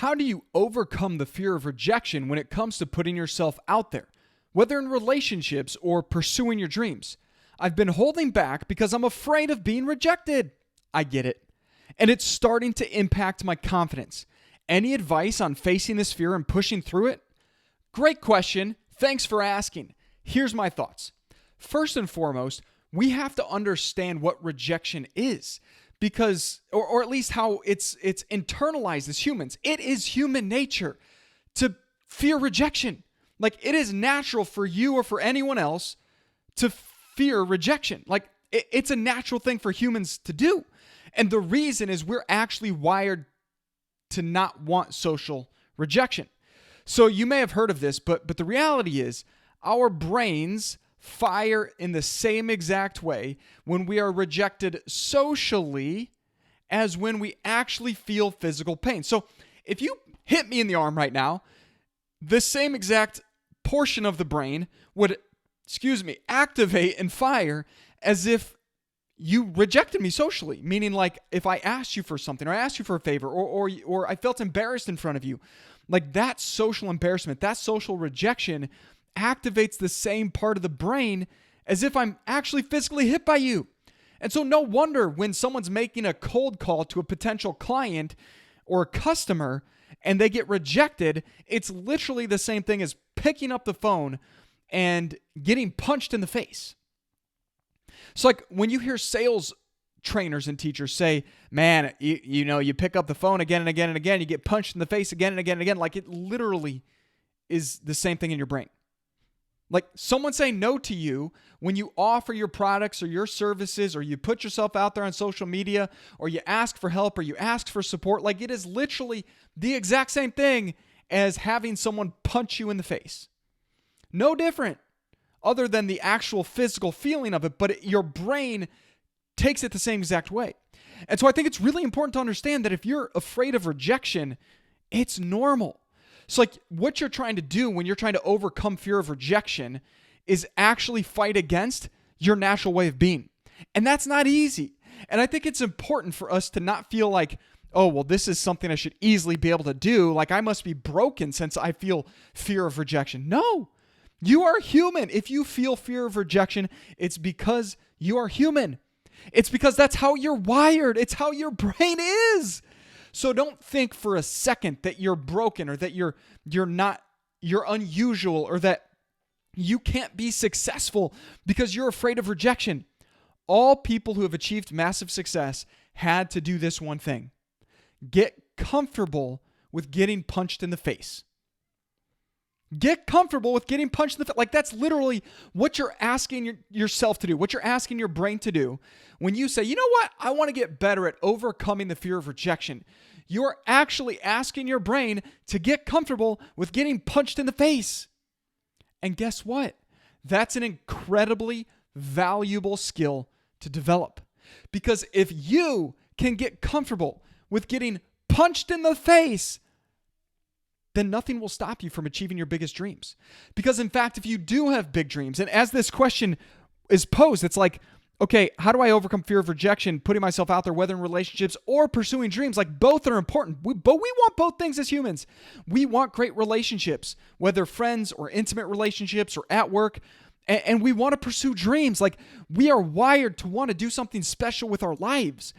How do you overcome the fear of rejection when it comes to putting yourself out there, whether in relationships or pursuing your dreams? I've been holding back because I'm afraid of being rejected. I get it. And it's starting to impact my confidence. Any advice on facing this fear and pushing through it? Great question. Thanks for asking. Here's my thoughts. First and foremost, we have to understand what rejection is, because, or at least how it's internalized as humans. It is human nature to fear rejection. Like, it is natural for you or for anyone else to fear rejection. Like, it's a natural thing for humans to do. And the reason is we're actually wired to not want social rejection. So you may have heard of this, but the reality is our brains fire in the same exact way when we are rejected socially as when we actually feel physical pain. So if you hit me in the arm right now, the same exact portion of the brain would, activate and fire as if you rejected me socially, meaning like if I asked you for something or I asked you for a favor or I felt embarrassed in front of you, like that social embarrassment, that social rejection activates the same part of the brain as if I'm actually physically hit by you. And so no wonder when someone's making a cold call to a potential client or a customer and they get rejected, it's literally the same thing as picking up the phone and getting punched in the face. So like when you hear sales trainers and teachers say, man, you pick up the phone again and again and again, you get punched in the face again and again and again, like it literally is the same thing in your brain. Like someone saying no to you when you offer your products or your services or you put yourself out there on social media or you ask for help or you ask for support, like it is literally the exact same thing as having someone punch you in the face. No different other than the actual physical feeling of it, but your brain takes it the same exact way. And so I think it's really important to understand that if you're afraid of rejection, it's normal. So like what you're trying to do when you're trying to overcome fear of rejection is actually fight against your natural way of being. And that's not easy. And I think it's important for us to not feel like, oh, well, this is something I should easily be able to do. Like I must be broken since I feel fear of rejection. No, you are human. If you feel fear of rejection, it's because you are human. It's because that's how you're wired. It's how your brain is. So don't think for a second that you're broken or that you're unusual or that you can't be successful because you're afraid of rejection. All people who have achieved massive success had to do this one thing. Get comfortable with getting punched in the face. Get comfortable with getting punched in the face. Like that's literally what you're asking yourself to do, what you're asking your brain to do when you say, you know what, I want to get better at overcoming the fear of rejection. You're actually asking your brain to get comfortable with getting punched in the face. And guess what? That's an incredibly valuable skill to develop. Because if you can get comfortable with getting punched in the face, then nothing will stop you from achieving your biggest dreams. Because in fact, if you do have big dreams, and as this question is posed, it's like, okay, how do I overcome fear of rejection, putting myself out there, whether in relationships or pursuing dreams? Like both are important, but we want both things as humans. We want great relationships, whether friends or intimate relationships or at work, and we want to pursue dreams. Like we are wired to want to do something special with our lives.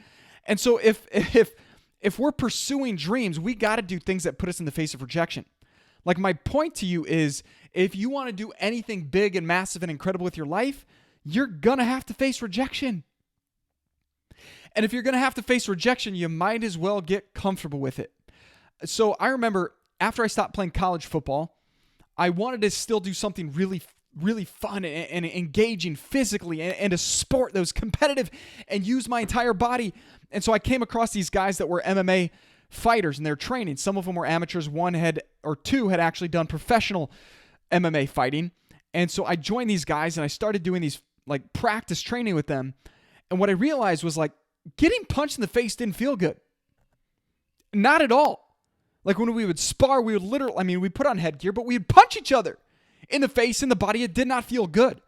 And so if we're pursuing dreams, we got to do things that put us in the face of rejection. Like my point to you is, if you want to do anything big and massive and incredible with your life, you're going to have to face rejection. And if you're going to have to face rejection, you might as well get comfortable with it. So I remember after I stopped playing college football, I wanted to still do something really, really fun and engaging physically and a sport that was competitive and use my entire body. And so I came across these guys that were MMA fighters and they're training. Some of them were amateurs. Two had actually done professional MMA fighting. And so I joined these guys and I started doing these like practice training with them. And what I realized was like getting punched in the face didn't feel good. Not at all. Like when we would spar, we put on headgear, but we would punch each other in the face, in the body. It did not feel good.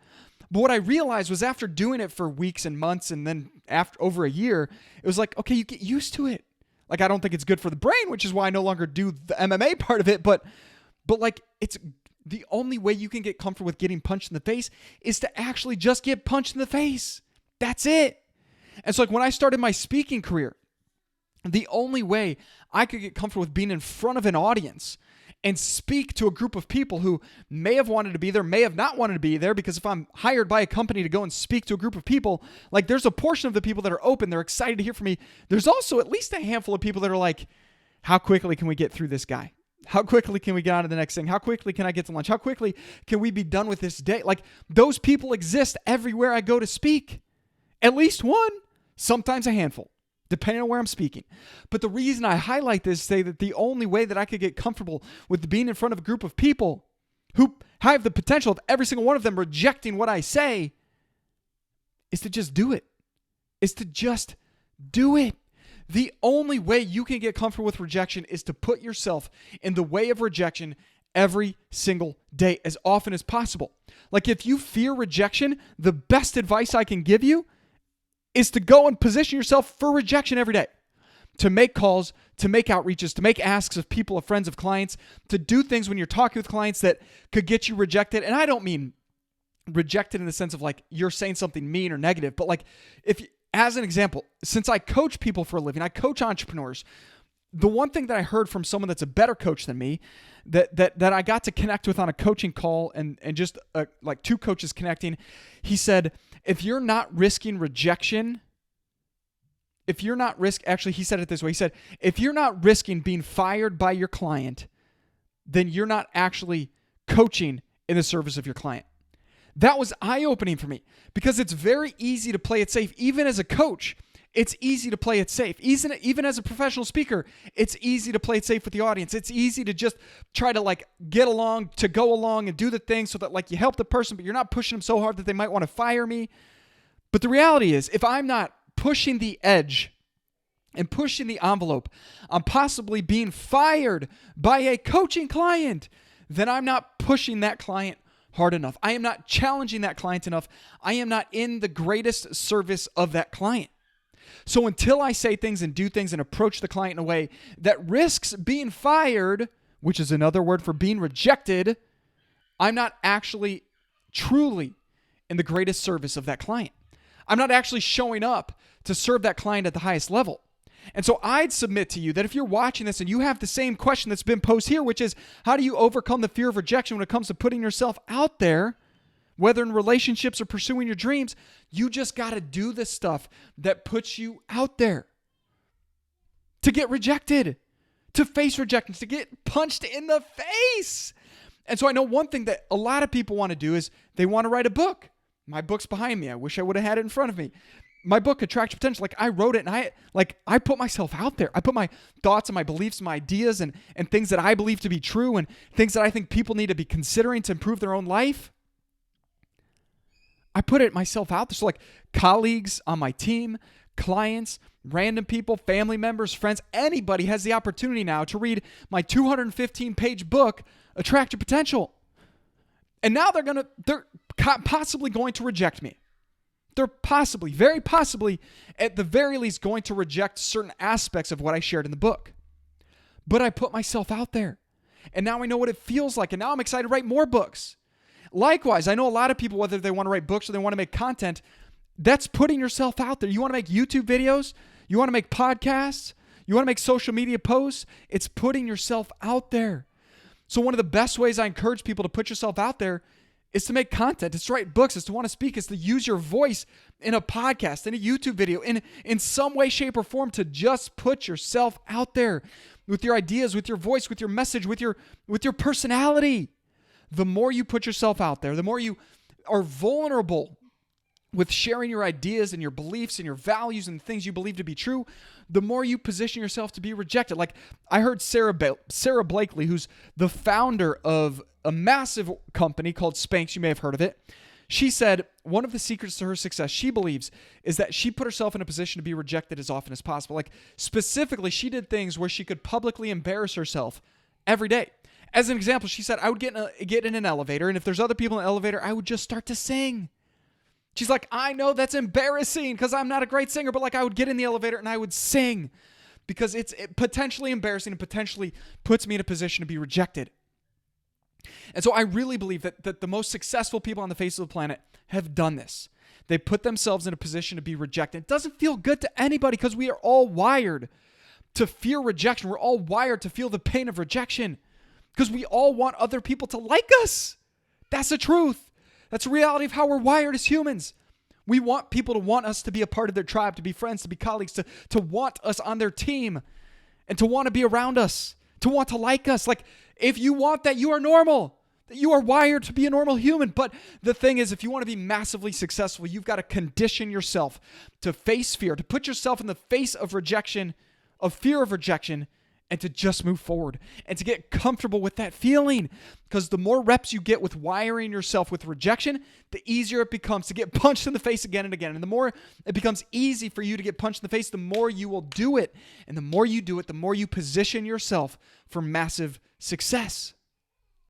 But what I realized was after doing it for weeks and months and then after over a year, it was like, okay, you get used to it. Like, I don't think it's good for the brain, which is why I no longer do the MMA part of it. But like, it's the only way you can get comfortable with getting punched in the face is to actually just get punched in the face. That's it. And so like when I started my speaking career, the only way I could get comfortable with being in front of an audience and speak to a group of people who may have wanted to be there, may have not wanted to be there, because if I'm hired by a company to go and speak to a group of people, like there's a portion of the people that are open, they're excited to hear from me. There's also at least a handful of people that are like, how quickly can we get through this guy? How quickly can we get on to the next thing? How quickly can I get to lunch? How quickly can we be done with this day? Like those people exist everywhere I go to speak. At least one, sometimes a handful, depending on where I'm speaking. But the reason I highlight this, say that the only way that I could get comfortable with being in front of a group of people who have the potential of every single one of them rejecting what I say is to just do it. Is to just do it. The only way you can get comfortable with rejection is to put yourself in the way of rejection every single day, as often as possible. Like if you fear rejection, the best advice I can give you is to go and position yourself for rejection every day. To make calls, to make outreaches, to make asks of people, of friends, of clients, to do things when you're talking with clients that could get you rejected. And I don't mean rejected in the sense of like you're saying something mean or negative, but like as an example, since I coach people for a living, I coach entrepreneurs. The one thing that I heard from someone that's a better coach than me, that I got to connect with on a coaching call and just like two coaches connecting, he said, if you're not risking rejection, he said it this way. He said, if you're not risking being fired by your client, then you're not actually coaching in the service of your client. That was eye-opening for me because it's very easy to play it safe. Even as a coach, it's easy to play it safe. Even as a professional speaker, it's easy to play it safe with the audience. It's easy to just try to like get along, to go along and do the thing so that like you help the person, but you're not pushing them so hard that they might want to fire me. But the reality is, if I'm not pushing the edge and pushing the envelope on possibly being fired by a coaching client, then I'm not pushing that client hard enough. I am not challenging that client enough. I am not in the greatest service of that client. So until I say things and do things and approach the client in a way that risks being fired, which is another word for being rejected, I'm not actually truly in the greatest service of that client. I'm not actually showing up to serve that client at the highest level. And so I'd submit to you that if you're watching this and you have the same question that's been posed here, which is how do you overcome the fear of rejection when it comes to putting yourself out there, whether in relationships or pursuing your dreams, you just got to do the stuff that puts you out there. To get rejected, to face rejection, to get punched in the face. And so I know one thing that a lot of people want to do is they want to write a book. My book's behind me. I wish I would have had it in front of me. My book, Attract Your Potential, like I wrote it and I put myself out there. I put my thoughts and my beliefs and my ideas and things that I believe to be true and things that I think people need to be considering to improve their own life. I put it myself out there. So like colleagues on my team, clients, random people, family members, friends, anybody has the opportunity now to read my 215-page book, Attract Your Potential. And now they're possibly going to reject me. They're possibly, very possibly, at the very least, going to reject certain aspects of what I shared in the book. But I put myself out there. And now I know what it feels like. And now I'm excited to write more books. Likewise, I know a lot of people, whether they want to write books or they want to make content, that's putting yourself out there. You want to make YouTube videos? You want to make podcasts? You want to make social media posts? It's putting yourself out there. So one of the best ways I encourage people to put yourself out there is to make content. It's to write books. It's to want to speak. It's to use your voice in a podcast, in a YouTube video, in some way, shape, or form to just put yourself out there with your ideas, with your voice, with your message, with your personality. The more you put yourself out there, the more you are vulnerable with sharing your ideas and your beliefs and your values and things you believe to be true, the more you position yourself to be rejected. Like I heard Sarah Blakely, who's the founder of a massive company called Spanx. You may have heard of it. She said one of the secrets to her success, she believes, is that she put herself in a position to be rejected as often as possible. Like specifically, she did things where she could publicly embarrass herself every day. As an example, she said, I would get in an elevator, and if there's other people in the elevator, I would just start to sing. She's like, I know that's embarrassing because I'm not a great singer, but like I would get in the elevator and I would sing because it's potentially embarrassing and potentially puts me in a position to be rejected. And so I really believe that the most successful people on the face of the planet have done this. They put themselves in a position to be rejected. It doesn't feel good to anybody because we are all wired to fear rejection. We're all wired to feel the pain of rejection because we all want other people to like us. That's the truth. That's the reality of how we're wired as humans. We want people to want us to be a part of their tribe, to be friends, to be colleagues, to want us on their team, and to want to be around us, to want to like us. Like, if you want that, you are normal. You are wired to be a normal human. But the thing is, if you want to be massively successful, you've got to condition yourself to face fear, to put yourself in the face of rejection, of fear of rejection, and to just move forward and to get comfortable with that feeling. Because the more reps you get with wiring yourself with rejection, the easier it becomes to get punched in the face again and again. And the more it becomes easy for you to get punched in the face, the more you will do it. And the more you do it, the more you position yourself for massive success.